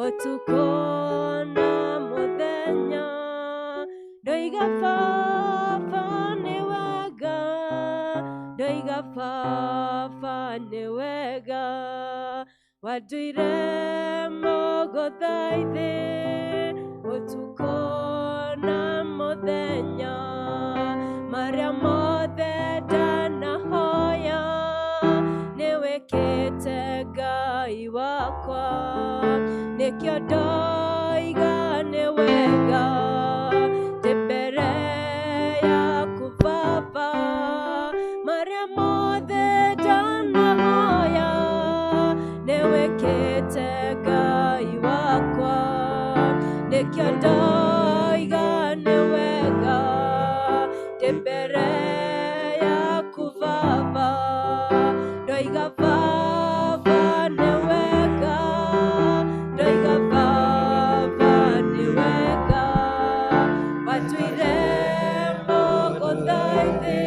otukona muthenya ndoiga baba nĩ wega ndoiga baba nĩ wega wanduire mũgũthaithĩ otukona muthenya marĩa mothe ndanahoya nĩ wĩkĩte Ngai wakwa nĩkĩo ndoiga nĩ wega ndĩ mbere yaku Baba marĩa mothe ndanahoya nĩ wĩkĩte Ngai wakwa nĩkĩo ndoiga nĩ wega ndĩ mbere yaku Baba ndoiga Baba nĩ wega ndoiga Baba nĩ wega watuire mũgũthaithĩ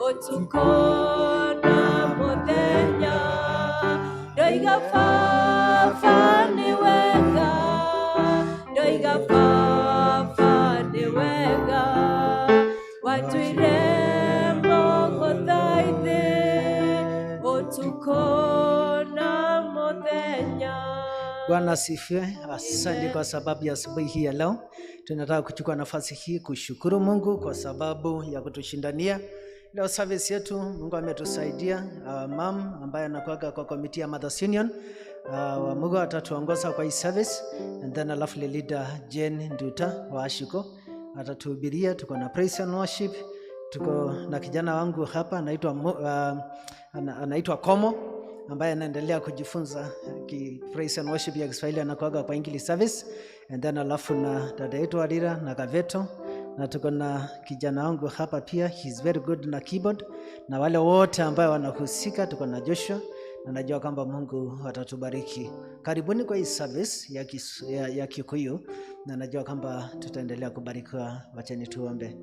ũtukona mũthenya ndoiga Baba nĩ wega ndoiga Baba nĩ wega watuire mũgũthaithĩ ũtukona mũthenya. Bwana asifiwe. Asante kwa sababu ya asubuhi hii ya leo. Tunataka kuchukua nafasi hii kushukuru Mungu kwa sababu ya kutushindania leo service yetu. Mungu ametusaidia. Mom ambaye anakuaga kwa komiti ya Mothers Union, Mungu atatuongoza kwa hii service, and then a lovely leader Jane Nduta wa Ashiko atatuhubiria. Tuko na praise and worship. Tuko na kijana wangu hapa anaitwa Komo ambaye anaendelea kujifunza praise and worship ya Kiswahili, anakuaga kwa English service, and then alafu na dada yetu Adira na Gaveto, na tuko na kijana wangu hapa pia, he's very good na keyboard, na wale wote ambao wanahusika. Tuko na Joshua, na najua kwamba Mungu atatubariki. Karibuni kwa hii service ya Kikuyu, na najua kwamba tutaendelea kubarikiwa. Wacheni tuombe.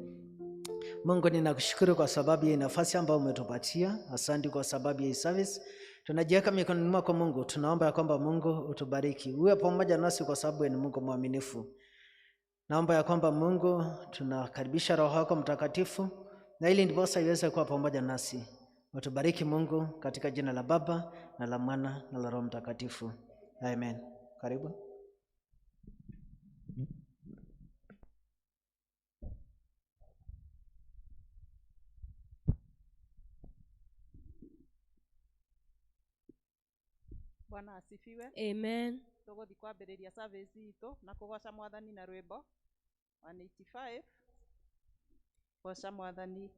Mungu, ninakushukuru kwa sababu ya nafasi ambayo umetupatia. Asante kwa sababu ya hii service. Tunajiweka mikononi mwako Mungu. Tunaomba ya kwamba Mungu utubariki, uwe pamoja nasi kwa sababu ni Mungu mwaminifu. Naomba ya kwamba Mungu, tunakaribisha Roho yako Mtakatifu, na ili ndiposa iweze kuwa pamoja nasi. Utubariki Mungu, katika jina la Baba na la Mwana na la Roho Mtakatifu. Amen. Karibu. Bwana asifiwe. Amen. Tugothi kwambĩrĩria service itũ na kũgoca Mwathani na rwĩmbo 185. Goca Mwathani.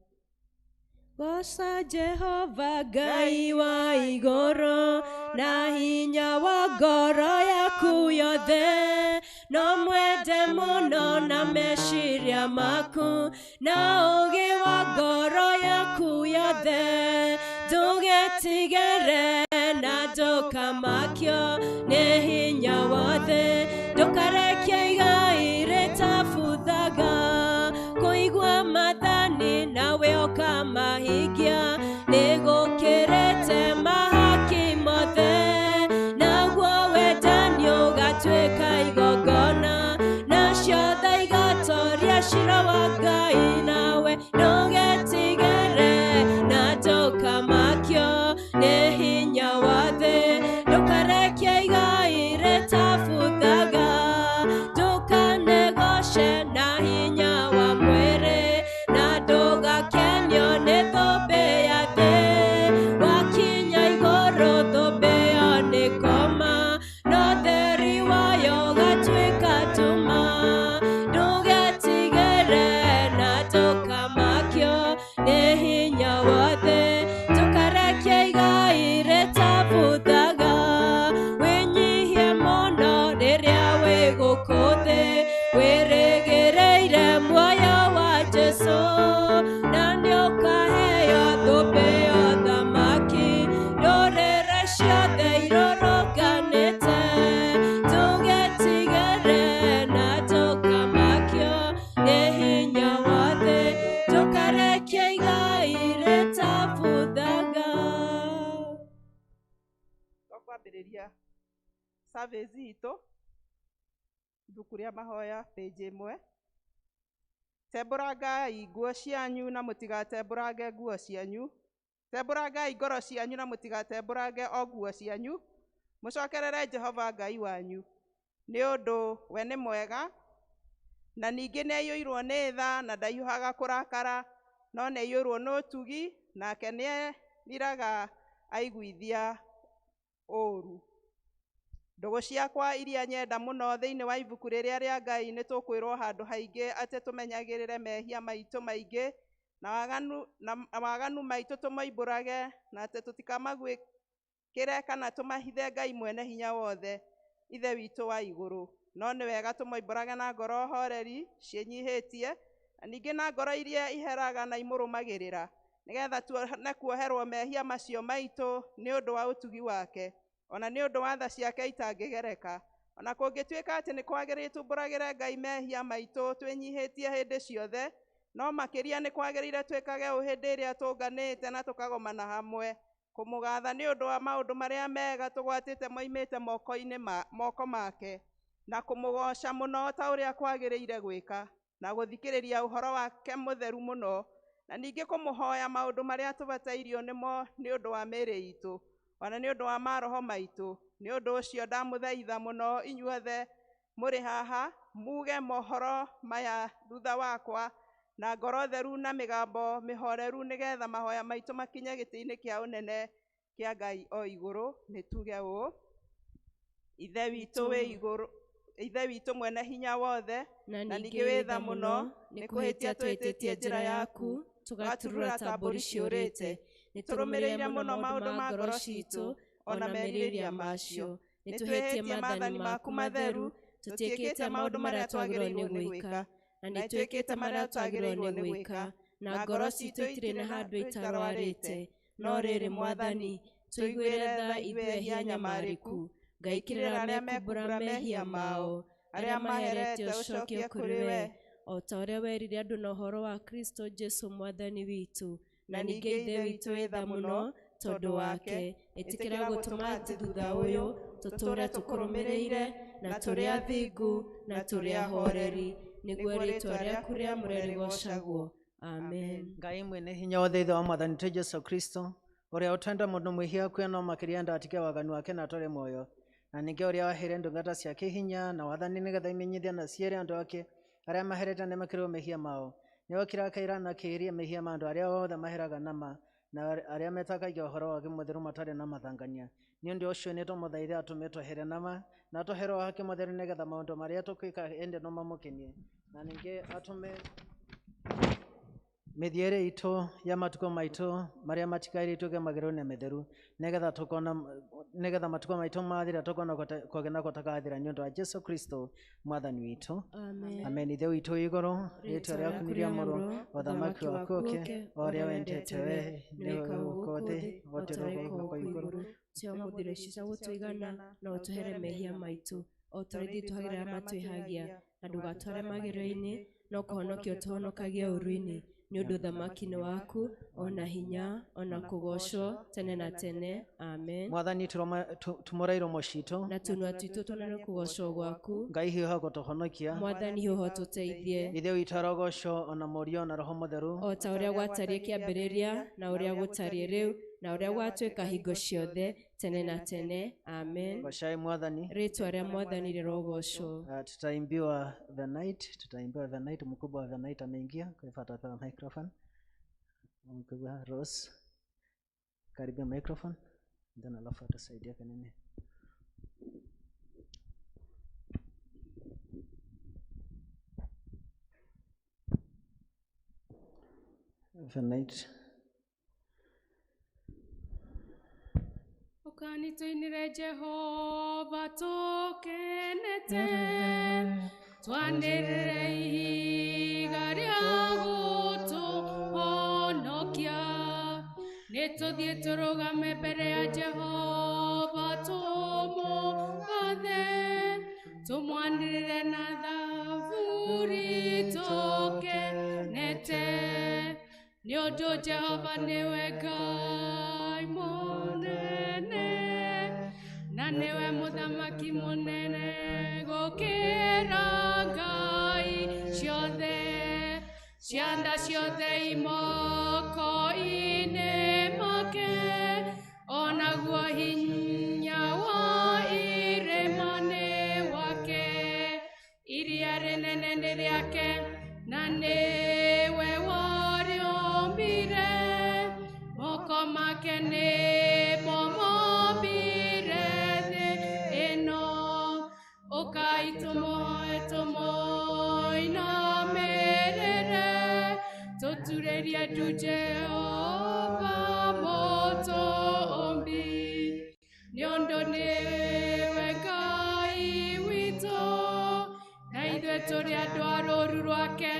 Goca Jehova Ngai wa igũrũ na hinya wa ngoro yaku yothe, no mwende mũno na meciria maku na ũũgĩ wa ngoro yaku yothe, ndũgetigĩre na ndũkamakio nĩ hinya wothe, ndũkarekie igai rĩtabuthaga kũigua mathani nawe ũkamahingia, nĩgũkĩrĩte mahaki mothe, naguo wendani ũgatuĩka igongona, nacio tha igatoria cira wa Ngai, nawe ndũgetigĩre na ndũkamakio nĩ hinya wothe, ndũkarekie igai rĩtabuthaga, ndũkanegoshe na hinya wa mwĩrĩ, na ndũgakenio nĩ thũmbĩ ya thĩ, wakinya igũrũ thũmbĩ ĩyo nĩ koma, no theri wayo ũgatuĩka nduma, ndũgetigĩre na ndũkamakio nĩ hinya wothe, ndũkarekie igai rĩtabuthaga, wĩnyihie mũno rĩrĩa wĩ gũkũ thĩ, wĩrĩgĩrĩire muoyo wa Jesũ, na nĩũkaheo thũmbĩ ya ũthamaki, ndũrĩrĩ ciothe irũrũnganĩte, ndũgetigĩre na ndũkamakio nĩ hinya wothe, ndũkarekie igai rĩtabuthaga. Tũkwambĩrĩria service ito dukuria mahoya page 1 tembũrangai nguo cianyu na mũtigatembũrange nguo cianyu tembũrangai ngoro cianyu na mũtigatembũrange o nguo cianyu mũcokerere Jehova Ngai wanyu nĩ ũndũ we nĩ mwega na ningĩ nĩ aiyũirwo nĩ tha na ndaiyũhaga kũrakara no nĩ aiyũirwo nĩ ũtugi nake nĩ eriraga aiguithia ũũru. Ndũgũ ciakwa iria nyenda mũno thĩinĩ wa ibuku rĩrĩa rĩa Ngai nĩ tũkwĩrwo handũ haingĩ atĩ tũmenyagĩrĩre mehia maitũ maingĩ na waganu maitũ tũmoimbũrage na atĩ tũtikamagwĩkĩre kana tũmahithe Ngai mwene hinya wothe ithe witũ wa igũrũ. No nĩ wega tũmoimbũrage na ngoro horeri ciĩnyihĩtie na ningĩ na ngoro iria iheraga na imũrũmagĩrĩra nĩgetha tuone kuoherwo mehia macio maitũ nĩ ũndũ wa ũtugi wake ona nĩ ũndũ wa tha ciake itangĩgereka. Ona kũngĩtuĩka atĩ nĩ kwagĩrĩire tũmbũragĩre Ngai mehia maitũ twĩnyihĩtie hĩndĩ ciothe no makĩria nĩ kwagĩrĩire twĩkage ũũ hĩndĩ ĩrĩa tũnganĩte na tũkagomana hamwe kũmũgatha nĩ ũndũ wa maũndũ marĩa mega tũgwatĩte moimĩte moko make na kũmũgoca mũno ta ũrĩa kwagĩrĩire gwĩka na gũthikĩrĩria ũhoro wake mũtheru mũno na ningĩ kũmũhoya maũndũ marĩa tũbatairio nĩmo nĩ ũndũ wa mĩĩrĩ itũ ona nĩ ũndũ wa maroho maitũ. Nĩ ũndũ ũcio ndamũthaitha mũno inyuothe mũrĩ haha muge mohoro maya thutha wakwa na ngoro theru na mĩgambo mĩhoreru nĩgetha mahoya maitũ makinye gĩtĩ-inĩ kĩa ũnene kĩa Ngai o igũrũ. Nĩ tuge ũũ: Ithe witũ wĩ igũrũ, Ithe witũ mwene hinya wothe na ningĩ wĩ tha mũno, nĩ kũhĩtia twĩtĩtie njĩra yaku tũgaturura ta mbũri ciũrĩte. Nĩ tũrũmĩrĩire mũno maũndũ ma ngoro citũ ona merirĩria macio. Nĩ twĩhĩtie maathani maku matheru, tũtiĩkĩte maũndũ marĩa twagĩrĩirwo nĩ gwĩka na nĩ twĩkĩte marĩa twagĩrĩirwo nĩ gwĩka na ngoro citũ itirĩ na handũ itarwarĩte. No rĩrĩ Mwathani, tũiguĩre tha ithuĩ ehia nyamarĩku, ngaikĩrĩra arĩa mekumbũra mehia mao, arĩa maherete ũcokio kũrĩ we, o ta ũrĩa werire andũ na ũhoro wa Kristo Jesũ Mwathani witũ. Na ningĩ Ithe witũ wĩ tha mũno tondũ wake, ĩtĩkĩra gũtũma atĩ thutha ũyũ tũtũũre tũkũrũmĩrĩire na tũrĩ athingu na tũrĩ ahoreri, nĩguo rĩĩtwa rĩaku rĩamũre rĩgocagwo. Amen. Ngai mwene hinya wothe ithe wa Mwathani witũ Jesũ Kristo, ũrĩa ũtwenda mũndũ mwĩhia kwĩ no makĩria ndatike waganu wake na tũrĩ muoyo, na ningĩ ũrĩa waheire ndungata ciake hinya na wathani nĩgetha imenyithia na ciere andũ ake arĩa maherete nĩ makĩrwo mehia mao. Nĩ okĩra akaira na akĩĩria mehia ma andũ arĩa othe maheraga nama na arĩa metakagia ũhoro wake mũtheru matarĩ na mathangania. Nĩ ũndũ ũcio nĩ tũmũthaithe atũme twehere nama na tũherwo wake mũtheru nĩgetha maũndũ marĩa tũkwĩka ende no mamũkenie, na ningĩ atũme mĩthiĩre itũ ya matukũ maitũ marĩa matikaire ituĩke magĩrĩru na mĩtheru, nĩgetha matukũ maitũ mathira tũkona kũgena gũtakathira nĩ ũndũ wa Jesũ Kristo Mwathani witũ. Amen. Ithe witũ wĩ igũrũ, rĩĩtwa rĩaku nĩ rĩamũrwo, ũthamaki waku ũke, o ũrĩa wendete we nĩguo gũkũ thĩ, gũtũũre gũkũ igũrũ. Cio mũthiro cia gũtũigana na ũtũhere mehia maitũ o ta ũrĩa twagĩrĩra matwĩhagia, na ndũgatware magerio-inĩ no kũhonokia ũtũhonokagie ũũru-inĩ, nĩ ũndũ thamaki nĩ waku ona hinya ona kũgocwo tene na tene. Amen. Mwathani tumũra iromo citũ na tũnua twitũ tũnene kũgocwo gwaku. Ngai hiũha gũtũhonokia, Mwathani hiũha ũtũteithie. Ithe witũ arogocwo ona Mũriũ na Roho Mũtheru, o ta ũrĩa gwatariĩ kĩambĩrĩria na ũrĩa gũtariĩ rĩu na ũrĩa gwatuĩka hingo ciothe tene na tene. Amen. Gocai Mwathani. Rĩĩtwa rĩa Mwathani rĩrogocwo. Tutaimbiwa the night, mkubwa wa the night ameingia kufuata kwa microphone. Mkubwa Rose, karibia microphone, then alafu atasaidia kanini. The night. Ukanituinire Jehova tukenete, twanĩrĩre ihiga rĩa gũtũhonokia. Nĩtũthiĩ tũrũgame mbere ya Jehova tũmũgathe, tũmwanĩrĩre na thaburi tũkenete, nĩ ũndũ Jehova nĩwe Ngai mũnene, na niwe muthamaki munene gukira ngai ciothe cianda ciothe imoko-inĩ make onaguo hinya wa irĩma-nĩ wake iria rĩnene nĩ rĩake na nĩwe warĩũmbire moko make nĩmo mombire thĩ ĩno ũkai tũmũhoe tũmũinamĩrĩre tũturĩrie tu Jehova mũtũũmbi nĩũndũ nĩwe Ngai witũ na ithuĩ tũrĩ andũ a rũũru rwake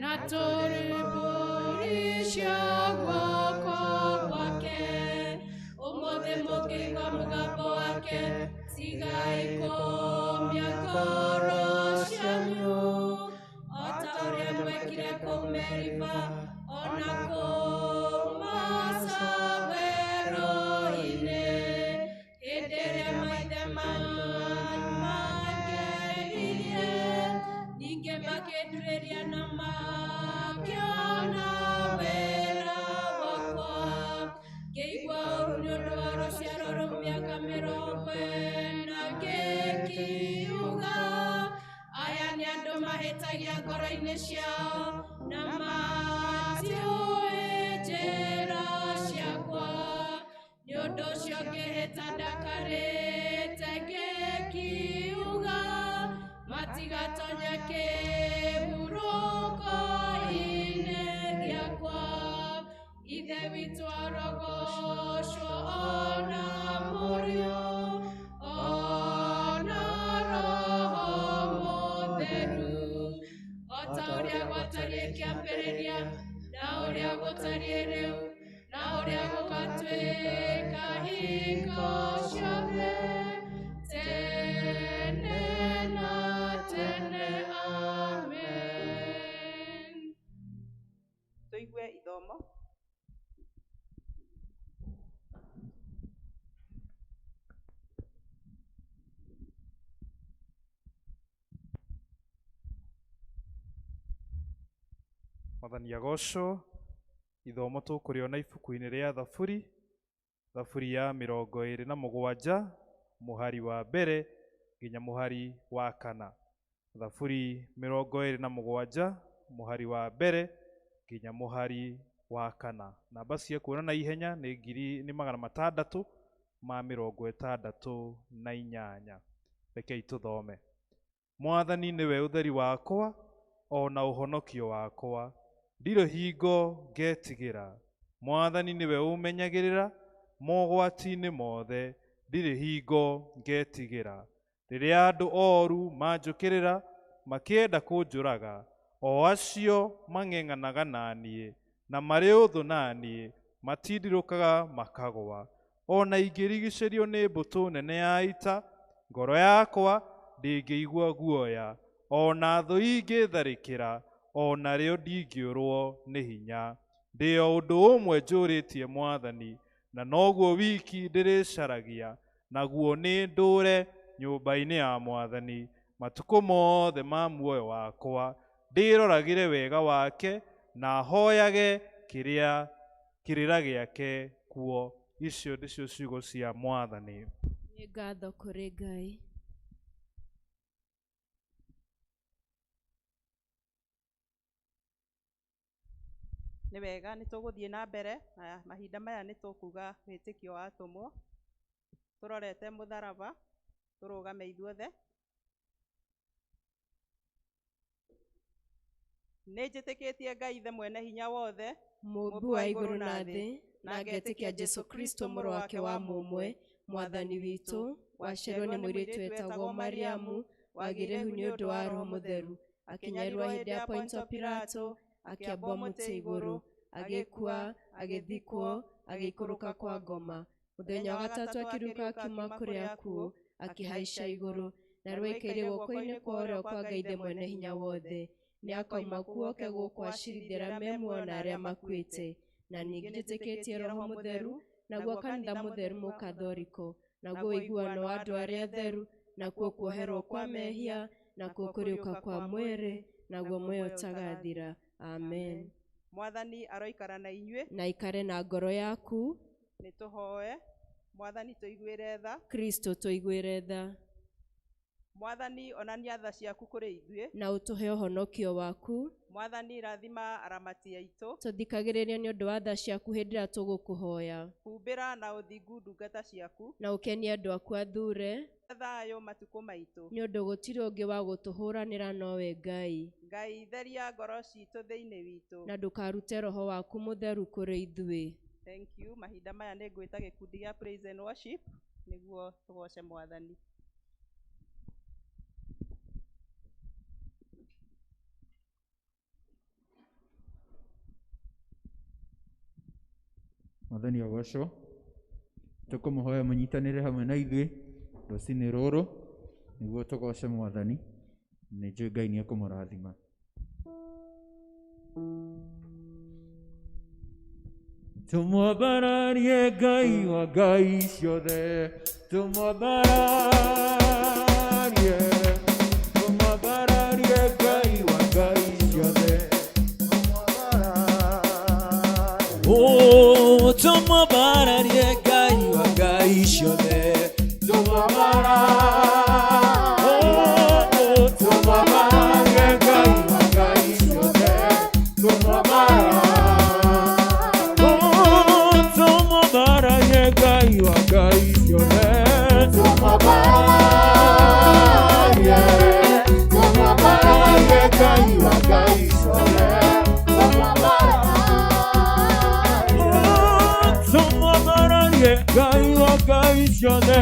na tũrĩ mbũri cia guoko gwake ũmũthĩ mũkĩigua mũgambo wake tigai kũmia ngoro cianyu o ta ũrĩa mwekire kũu Meriba ona kũu Masa werũ-inĩ hĩndĩ ĩrĩa maithe manyu mangeririe ningĩ makĩndurĩria na makĩona wĩra wakwa ngĩigua ũũru nĩ ũndũ wa rũciaro rũu mĩaka 40 ngĩkiuga aya nĩ andũ mahĩtagia ngoro-inĩ ciao na matiũĩ njĩra ciakwa nĩ ũndũ ũcio ngĩhĩta ndakarĩte ngĩkiuga matigatonye kĩhurũko-inĩ gĩakwa ithe witũ arogocwo ona mũriũ ona roho mũtheru o ta ũrĩa gwatariĩ kĩambĩrĩria na ũrĩa gũtariĩ rĩu na ũrĩa gũgatuĩka hingo ciothe tene na tene amen. Tũigue ithomo. Mwathani agocwo. Ithomo tũkũrĩona ibuku-inĩ rĩa Thaburi, Thaburi ya 27 mũhari wa mbere nginya mũhari wa 4. Thaburi 27 mũhari wa mbere nginya mũhari wa 4. Namba cia kuona na ihenya nĩ 668. Rekei tũthome. Mwathani nĩwe ũtheri wakwa ona ũhonokio wakwa, ndirĩ hingo ngetigĩra. Mwathani nĩwe ũmenyagĩrĩra mogwati-inĩ mothe, ndirĩ hingo ngetigĩra. Rĩrĩa andũ ooru manjũkĩrĩra makĩenda kũnjũraga, o acio mang'eng'anaga naniĩ na marĩ ũthũ naniĩ matindirũkaga makagũa. Ona ingĩrigicĩrio nĩ mbũtũ nene ya ita, ngoro yakwa ndĩngĩigua guoya. Ona thũ ingĩtharĩkĩra, ona rĩo ndingĩũrwo nĩ hinya. Ndĩ o ũndũ ũmwe njũrĩtie Mwathani, na noguo wiki ndĩrĩcaragia, naguo nĩ ndũũre nyũmba-inĩ ya Mwathani matukũ mothe ma muoyo wakwa, ndĩroragĩre wega wake na hoyage kĩrĩra gĩake kuo. Icio nĩcio ciugo cia Mwathani. Nĩ ngatho kũrĩ Ngai. Nĩ wega nĩ tũgũthiĩ na mbere na mahinda maya nĩ tũkuga wĩtĩkio wa atũmwo tũrorete mũtharaba, tũrũgame ithuothe. Nĩ njĩtĩkĩtie Ngai ithe mwene hinya wothe, Mũmbi wa igũrũ na thĩ, na ngetĩkia Jesũ Kristo mũrũ wake wa mũmwe, Mwathani witũ, waciarwo nĩ mũirĩtu wetagwo Mariamu, wagĩrĩhu nĩ ũndũ wa Roho Mũtheru, akĩnyarĩrwo hĩndĩ ya Pontio Pilato, akĩambwo mũtĩ igũrũ, agĩkua, agĩthikwo, agĩikũrũka kwa ngoma. Mũthenya wa gatatũ akĩriũka akiuma kũrĩ akuũ, akĩhaica igũrũ, na rĩoikaire guoko-inĩ kwa ũrĩo kwa Ngai ithe mwene hinya wothe. Nĩ akoima kuo oke gũkwacirithia arĩa memuona arĩa makuĩte. Na ningĩ njĩtĩkĩtie Roho Mũtheru, naguo kanitha mũtheru mũkathoriko, naguo iguano wa andũ arĩa atheru, nakuo kuoherwo kwa mehia, nakuo kũriũka kwa mwĩrĩ, naguo muoyo ũtagathira. Amen. Mwathani aroikara na inyuĩ, na ikare na ngoro yaku. Nĩtũhoe. Mwathani tũiguĩre tha. Kristo tũiguĩre tha. Mwathani onania tha ciaku kũrĩ ithuĩ, na ũtũhe ũhonokio waku. Mwathani rathima aramati aitũ, tũthikagĩrĩria nĩ ũndũ wa tha ciaku hĩndĩ ĩrĩa tũgũkũhoya. humbĩra na ũthingu ndungata ciaku, na ũkenie andũ aku athure. thayũ matukũ maitũ, nĩ ũndũ gũtirĩ ũngĩ wa gũtũhũranĩra nowe Ngai. Ngai theria ngoro citũ thĩinĩ witũ, na ndũkarute roho waku mũtheru kũrĩ ithuĩ. Thank you. Mahinda maya nĩ ngwĩta gĩkundi gĩa praise and worship nĩguo tũgoce Mwathani. Mwathani agocwo. Tũkũmũhoya mũnyitanĩre hamwe na ithuĩ rũciinĩ rũrũ nĩguo tũgoce Mwathani. Nĩ njũĩ Ngai nĩ ekũmũrathima. Tumwambararie Ngai wa ngai ciothe, tumwambararie Ngai wa ngai ciothe, oh, tumwambararie Ngai wa ngai ciothe, tumwambararie Ngai wa ngai ciothe,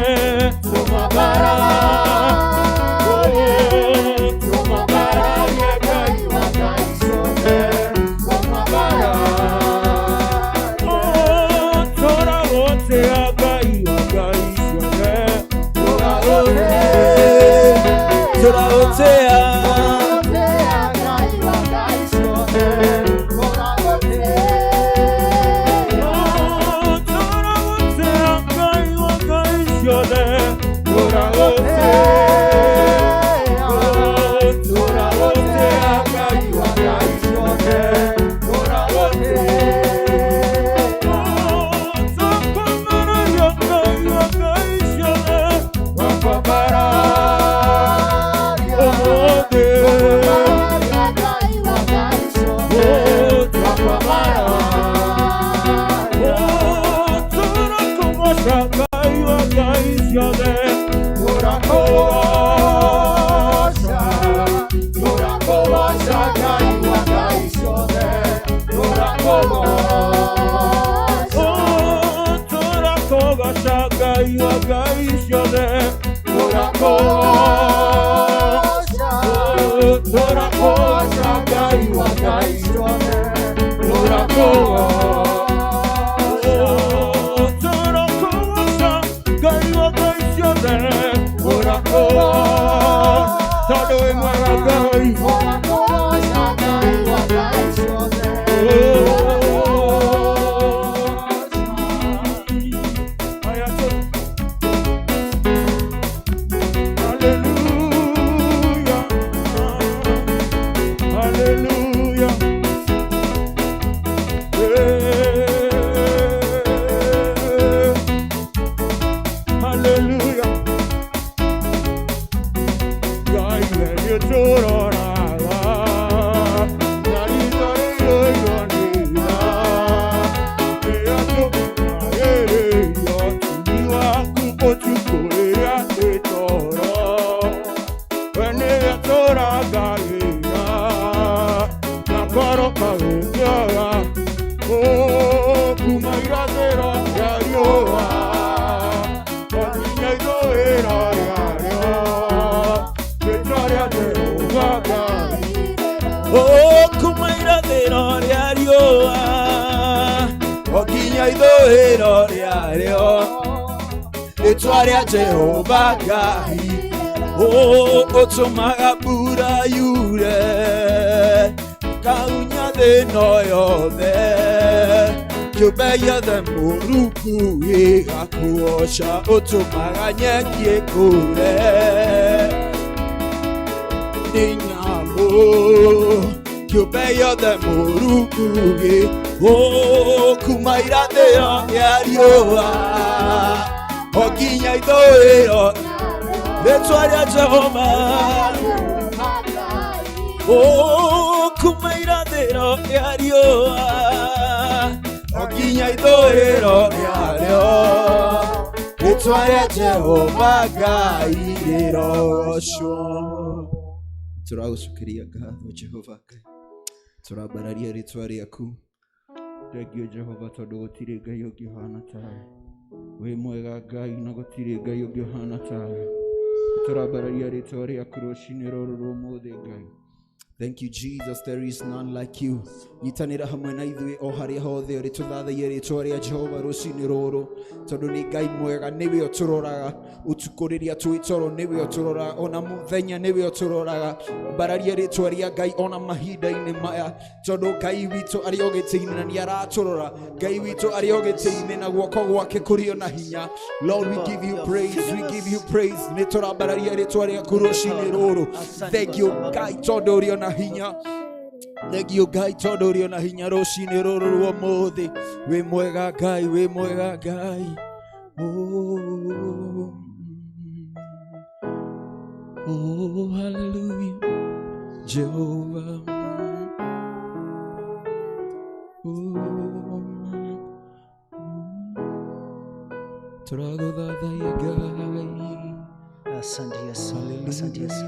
Jehovah Ngai, oh, otumaga mbura yure, kaunya thĩno yothe, kĩũmbe gĩothe mũrungu gĩgakuoca ũtũmaga nyeki ĩkũre nĩ nyamũ kĩũmbe gĩothe mũrungu kuma irathĩro rĩa riũa o nginya ithũĩro rĩtwa rĩa Jehova kuma irathĩro rĩa riũa o nginya ithũĩro rĩarĩo rĩtwa rĩa Jehova Ngai rĩroco. Tũragũcukĩria ngatho Jehova Ngai, tũrambararia rĩtwa rĩaku. Thengio Jehova tondũ gũtirĩ Ngai ũngĩ ũhana tawe, wĩ mwega Ngai na gũtirĩ Ngai ũngĩ ũhana tawe. Tũrambararia rĩtwa rĩaku rũcinĩ rũrũ rũmũthĩ Ngai. Thank you Jesus, there is none like you. Nyitanĩra hamwe na ithuĩ o harĩa hothe ũrĩ, tũthathaie rĩtwa rĩa Jehova rũcinĩ rũrũ tondũ nĩ Ngai mwega, nĩwe ũtũroraga ũtukũ rĩrĩa twĩ toro, nĩwe ũtũroraga ona mũthenya, nĩwe ũtũroraga. Mbararia rĩtwa rĩa Ngai ona mahinda-inĩ maya tondũ Ngai witũ arĩ o gĩtĩ-inĩ na nĩ aratũrora. Ngai witũ arĩ o gĩtĩ-inĩ na guoko gwake kũrĩ ona hinya. Lord, we give you praise, we give you praise. Nĩ tũrambararia rĩtwa rĩaku rũcinĩ rũrũ. Thank you Ngai tondũ ũrĩ ona hinya. Thank you Ngai tondũ ũrĩ ona hinya rũcinĩ rũrũ rwa ũmũthĩ. Wĩ mwega Ngai, wĩ mwega Ngai. Oh hallelujah Jehovah. Tũragũthathaiya Ngai. Asante Yesu, asante Yesu.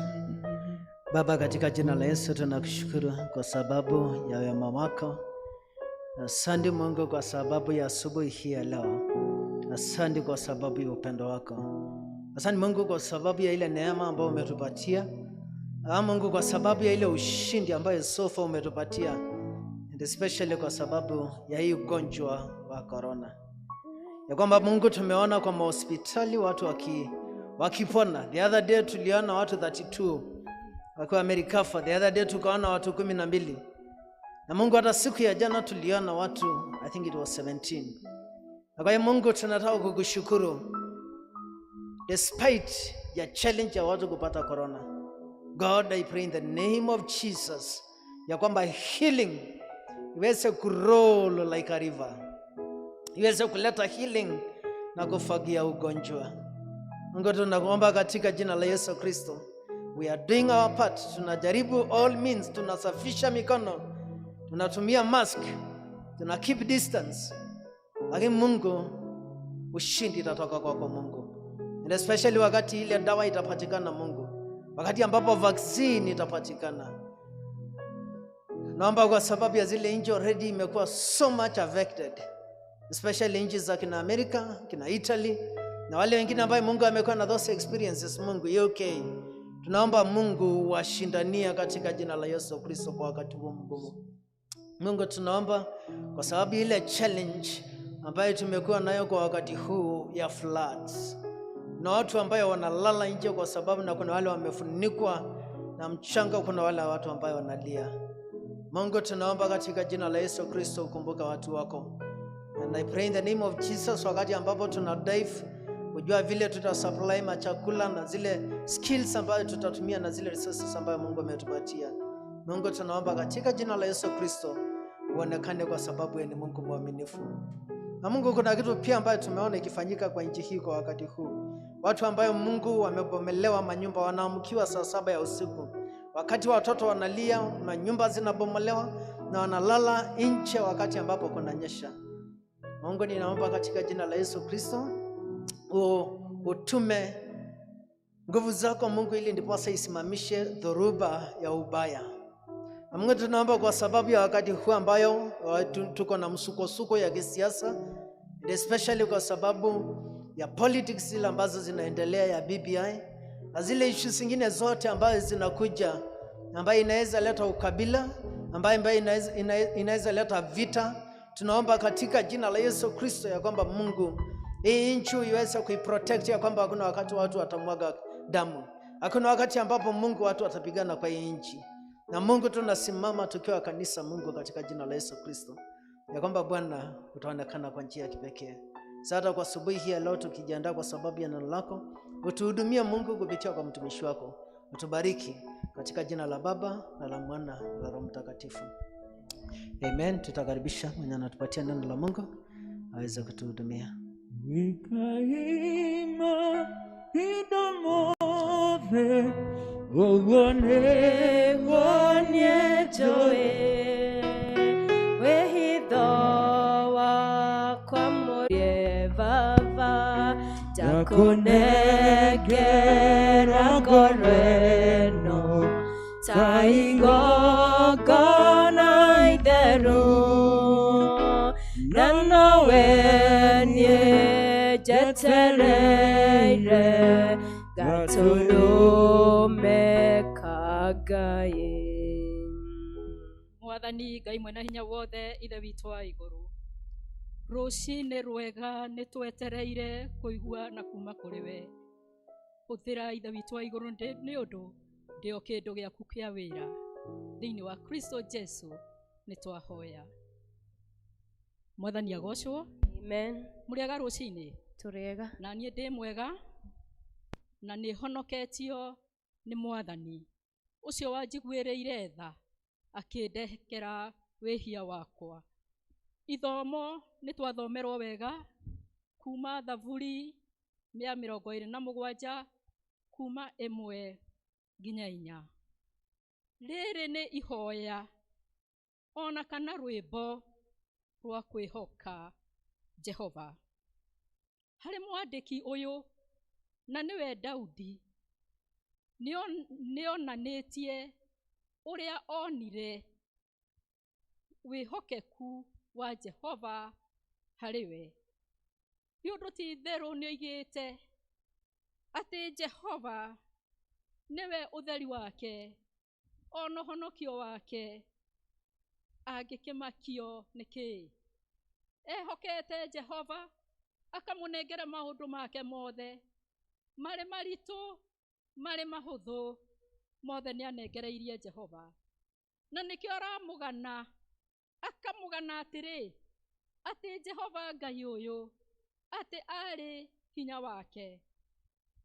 Baba, katika jina la Yesu tunakushukuru kwa sababu ya wema wako. Asante Mungu kwa sababu ya asubuhi hii ya leo. Asante kwa sababu ya upendo wako. Asante Mungu kwa sababu ya ile neema ambayo umetupatia. Mungu kwa sababu ya ile ushindi ambayo sofa umetupatia. And especially kwa sababu ya hii ugonjwa wa corona. Ya kwamba Mungu tumeona kwa hospitali watu wakipona. The other day tuliona watu 32 wakiwa wamekufa. The other day tukaona watu 12. Na Mungu hata siku ya jana tuliona watu, I think it was 17. Na kwa hiyo Mungu tunataka kukushukuru. Despite ya challenge ya watu kupata corona, God, I pray in the name of Jesus ya kwamba healing iweze kuroll like a river, iweze kuleta healing na kufagia ugonjwa. Mungu tunakuomba katika jina la Yesu Kristo. We are doing our part. Tunajaribu all means, tunasafisha mikono, tunatumia mask, tuna keep distance. Lakini Mungu, ushindi itatoka kwako Mungu. And especially wakati ile dawa itapatikana Mungu, wakati ambapo vaccine itapatikana. Naomba kwa sababu ya zile nchi already imekuwa so much affected, especially nchi za kina America, kina Italy, na wale wengine ambao Mungu amekuwa na those experiences Mungu, UK. Tunaomba Mungu washindania katika jina la Yesu Kristo kwa wakati huu mgumu. Mungu tunaomba kwa sababu ile challenge ambayo tumekuwa nayo kwa wakati huu ya floods. Na watu ambao wanalala nje kwa sababu, na kuna wale wamefunikwa na mchanga, kuna wale watu ambao wanalia. Mungu tunaomba katika jina la Yesu Kristo ukumbuka watu wako. And I pray in the name of Jesus, wakati ambapo tuna dive, kujua vile tutasupply machakula na zile skills ambazo tutatumia na zile resources ambazo Mungu ametupatia. Mungu tunaomba katika jina la Yesu Kristo uonekane kwa sababu ni Mungu mwaminifu. Na Mungu, kuna kitu pia ambayo tumeona ikifanyika kwa nchi hii kwa wakati huu. Watu ambao Mungu wamebomelewa manyumba, wanaamkiwa saa 7 ya usiku. Wakati watoto wanalia, manyumba zinabomolewa na wanalala nje wakati ambapo kuna nyesha. Mungu, ninaomba katika jina la Yesu Kristo utume nguvu zako Mungu, ili ndiposa isimamishe dhoruba ya ubaya. Na Mungu tunaomba kwa sababu ya wakati huu ambayo tuko na msukosuko ya kisiasa, especially kwa sababu ya politics zile ambazo zinaendelea ya BBI na zile issues zingine zote ambazo zinakuja, ambayo inaweza leta ukabila, ambayo inaweza leta vita. Tunaomba katika jina la Yesu Kristo ya kwamba Mungu, hii nchi iweze kuiprotect, ya kwamba hakuna wakati watu watamwaga damu, hakuna wakati ambapo Mungu watu watapigana kwa hii nchi. Na Mungu tunasimama tukiwa kanisa Mungu katika jina la Yesu Kristo. ya kwamba Bwana utaonekana kwa njia ya kipekee. Sasa kwa asubuhi hii ya leo tukijiandaa kwa sababu ya neno lako, utuhudumie Mungu kupitia kwa mtumishi wako. Utubariki katika jina la Baba na la Mwana na la Roho Mtakatifu. Amen. Tutakaribisha mwenye anatupatia neno la Mungu aweze kutuhudumia. Wikaima idomothe ogone Wonye joe wehitho wakwa murie baba jakunengera ngoreno taigogona itheru na nowe nie jetereire gaturume kagaye. Mwathani Ngai mwena hinya wothe ithe witũ wa igũrũ, rũcinĩ rwega nĩ twetereire kũigua na kuma kũrĩ we. Hũthĩra ithe witũ wa igũrũ nĩ ũndũ ndĩo kĩndũ gĩaku kĩa wĩra, thĩinĩ wa Kristo Jesu nĩ twahoya. Mwathani agocwo. Amen. Mũrĩega rũcinĩ? Tũrĩega. Na niĩ ndĩ mwega na nĩ honoketio nĩ Mwathani ũcio wanjiguĩrĩire tha akĩndehera wĩhia wakwa. Ithomo nĩ twathomerwo wega kuma Thaburi 127 kuma 1 nginya 4. Rĩrĩ nĩ ihoya ona kana rwĩmbo rwa kwĩhoka Jehova. Harĩ mwandĩki ũyũ na nĩwe Daudi nĩonanĩtie ũrĩa onire wĩhokeku wa Jehova harĩ we. Nĩ ũndũ ti itherũ nĩoigĩte atĩ Jehova nĩwe ũtheri wake ona ũhonokio wake, angĩkĩmakio nĩ kĩĩ? Ehokete Jehova akamũnengera maũndũ make mothe, marĩ maritũ marĩ mahũthũ, mothe nĩanengereirie Jehova. Na nĩkĩo aramũgana, akamũgana atĩrĩ, atĩ Jehova Ngai ũyũ atĩ arĩ hinya wake,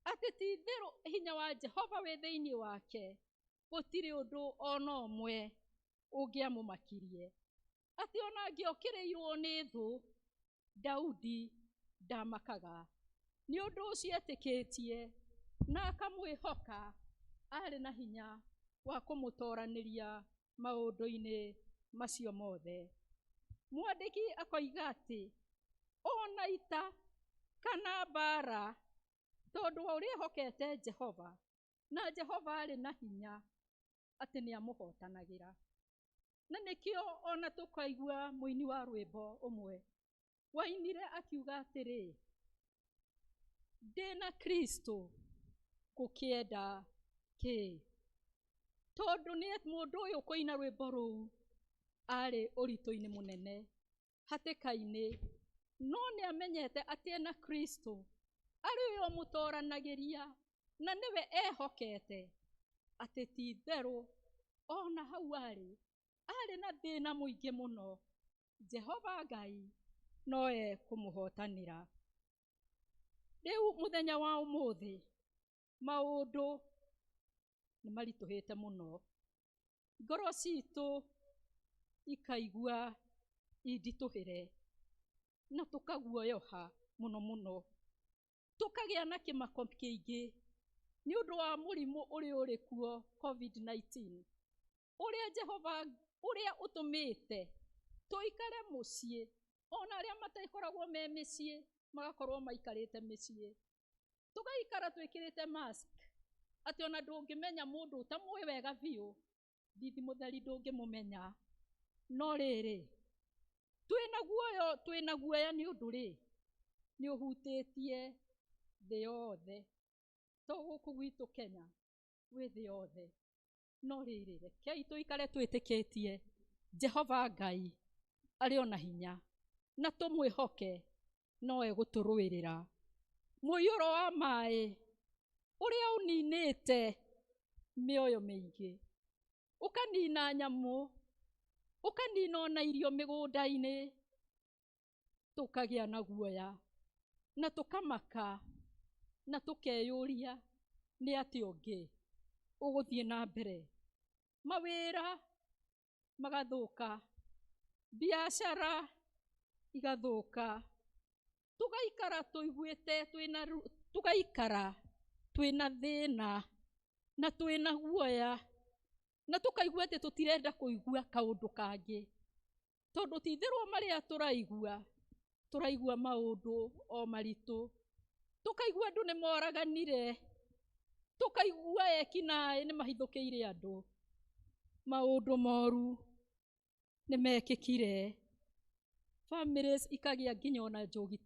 atĩ ti itherũ hinya wa Jehova wĩ thĩinĩ wake, gũtirĩ ũndũ ona ũmwe ũngĩamũmakirie, atĩ ona angĩokĩrĩirwo nĩ thũ, Daudi ndamakaga. Nĩ ũndũ ũcio etĩkĩtie na akamwĩhoka, arĩ na hinya wa kũmũtoranĩria maũndũ-inĩ macio mothe. Mwandĩki akoiga atĩ ona ita kana mbara, tondũ ũrĩa ehokete Jehova na Jehova arĩ na hinya atĩ nĩamũhotanagĩra. Na nĩkĩo ona tũkaigua mũini wa rwĩmbo ũmwe wainire akiuga atĩrĩ, ndĩna Kristo gũkĩenda kĩ? Tondũ nĩ mũndũ ũyũ kũina rwĩmbo rũu arĩ ũritũ-inĩ mũnene, hatĩka-inĩ, no nĩamenyete atĩ ena Kristo arĩ we ũmũtoranagĩria na nĩwe ehokete, atĩ ti itherũ ona hau arĩ na thĩna mũingĩ mũno, Jehova Ngai noe kũmũhotanĩra. Rĩu mũthenya wa ũmũthĩ maũndũ nĩ maritũhĩte mũno, ngoro citũ ikaigua inditũhĩre na tũkaguoyoha mũno mũno, tũkagĩa na kĩmako kĩingĩ nĩ ũndũ wa mũrimũ ũrĩa ũrĩ kuo COVID-19, ũrĩa Jehova ũrĩa ũtũmĩte tũikare mũciĩ, ona arĩa matakoragwo me mĩciĩ magakorwo maikarĩte mĩciĩ, tũgaikara twĩkĩrĩte mask, atĩ ona ndũngĩmenya mũndũ ũtamũĩ wega biũ, ndithi mũtheri ndũngĩmũmenya. No rĩrĩ, twĩna guoya nĩ ũndũ nĩ ũhutĩtie thĩ yothe, to gũkũ gwitũ Kenya, gwĩ thĩ yothe. No rĩrĩ, rekei tũikare twĩtĩkĩtie Jehova Ngai arĩ ona hinya, na tũmwĩhoke noe gũtũrũĩrĩra. Mũiyũro wa maĩ ũrĩa ũninĩte mĩoyo mĩingĩ, ũkanina nyamũ Ũkanina ona irio mĩgũnda-inĩ, tũkagĩa na guoya, na tũkamaka, na tũkeyũria nĩ atĩa ũngĩ ũgũthiĩ na mbere. Mawĩra magathũka, biacara igathũka, tugaikara tũiguĩte tugaikara twĩna thĩna na twĩna guoya, na tũkaigua atĩ tũtirenda kũigua kaũndũ kangĩ, tondũ ti-itherũ marĩa tũraigua maũndũ o maritũ, tũkaigua andũ nĩ moraganire, tũkaigua ekinaĩ nĩ mahithũkĩire andũ, maũndũ moru nĩ mekĩkire, families ikagĩa nginya ona njogi.